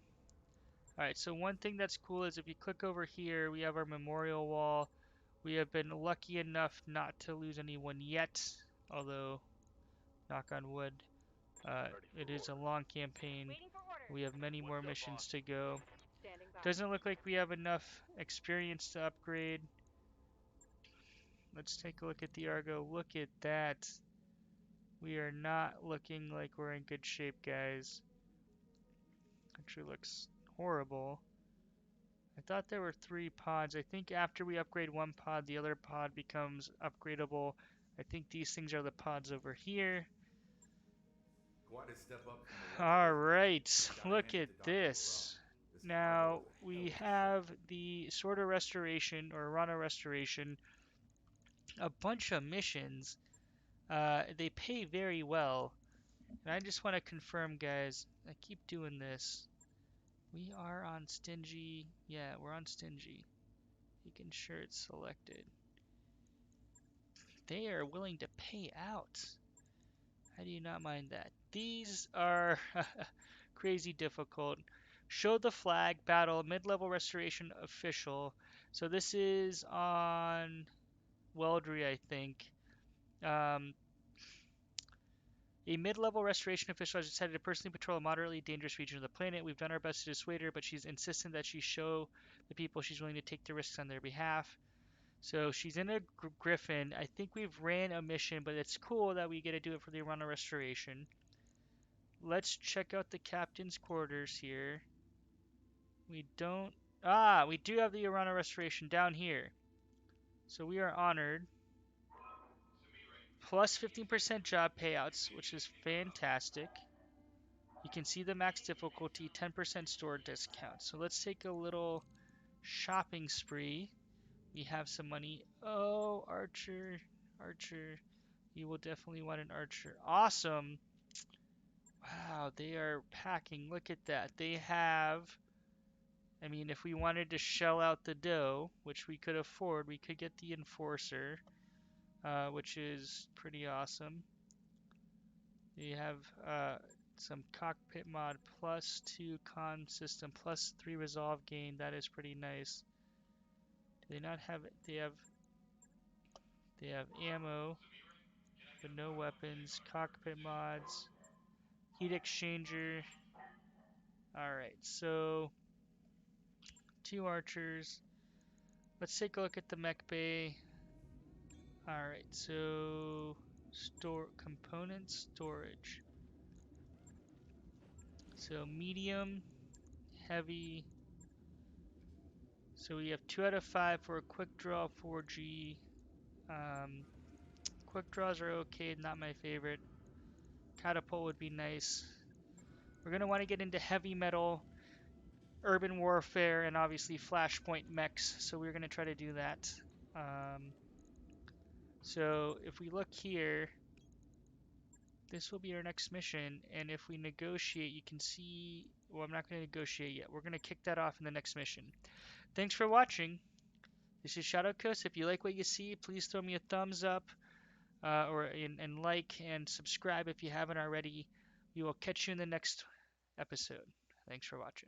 [SPEAKER 1] Alright, so one thing that's cool is if you click over here, we have our memorial wall. We have been lucky enough not to lose anyone yet, although, knock on wood, it is a long campaign.
[SPEAKER 3] Waiting for orders.
[SPEAKER 1] We have many more
[SPEAKER 5] What's up,
[SPEAKER 1] missions
[SPEAKER 5] boss?
[SPEAKER 1] to go.
[SPEAKER 3] Standing by.
[SPEAKER 1] Doesn't look like we have enough experience to upgrade. Let's take a look at the Argo. Look at that. We are not looking like we're in good shape, guys. Actually looks horrible. I thought there were 3 pods. I think after we upgrade one pod, the other pod becomes upgradable. I think these things are the pods over here.
[SPEAKER 4] Quite a step up from the level.
[SPEAKER 1] Alright,
[SPEAKER 4] Gotta
[SPEAKER 1] look
[SPEAKER 4] hand it
[SPEAKER 1] at
[SPEAKER 4] to Dr.
[SPEAKER 1] this.
[SPEAKER 4] Arano. This
[SPEAKER 1] Now,
[SPEAKER 4] Argo is a hell
[SPEAKER 1] we
[SPEAKER 4] of a
[SPEAKER 1] have
[SPEAKER 4] ship.
[SPEAKER 1] the sort of restoration, or Rana restoration, a bunch of missions. They pay very well. And I just want to confirm, guys, I keep doing this. We are on stingy. Yeah, we're on stingy. Making sure it's selected. They are willing to pay out. How do you not mind that? These are crazy difficult. Show the flag, battle, mid-level restoration official. So this is on Weldry, I think. Um, a mid-level restoration official has decided to personally patrol a moderately dangerous region of the planet. We've done our best to dissuade her, but she's insistent that she show the people she's willing to take the risks on their behalf. So she's in a griffin. I think we've ran a mission, but it's cool that we get to do it for the Arana restoration. Let's check out the captain's quarters here. We don't... Ah, we do have the Arana restoration down here. So we are honored. Plus 15% job payouts, which is fantastic. You can see the max difficulty, 10% store discount. So let's take a little shopping spree. We have some money. Oh, archer, archer. You will definitely want an archer. Awesome. Wow, they are packing. Look at that. They have, I mean, if we wanted to shell out the dough, which we could afford, we could get the enforcer, which is pretty awesome. They have some cockpit mod +2 con system +3 resolve gain. That is pretty nice. Do they not have it? They have ammo, but no weapons. Cockpit mods, heat exchanger. All right, so 2 archers. Let's take a look at the mech bay. All right, so store components, storage. So medium, heavy. So we have 2 out of 5 for a quick draw 4G. Quick draws are okay, not my favorite. Catapult would be nice. We're going to want to get into heavy metal, urban warfare, and obviously flashpoint mechs. So we're going to try to do that. So if we look here, this will be our next mission. And if we negotiate, you can see, well, I'm not going to negotiate yet. We're going to kick that off in the next mission. Thanks for watching. This is Shadow Coast. If you like what you see, please throw me a thumbs up and like and subscribe if you haven't already. We will catch you in the next episode. Thanks for watching.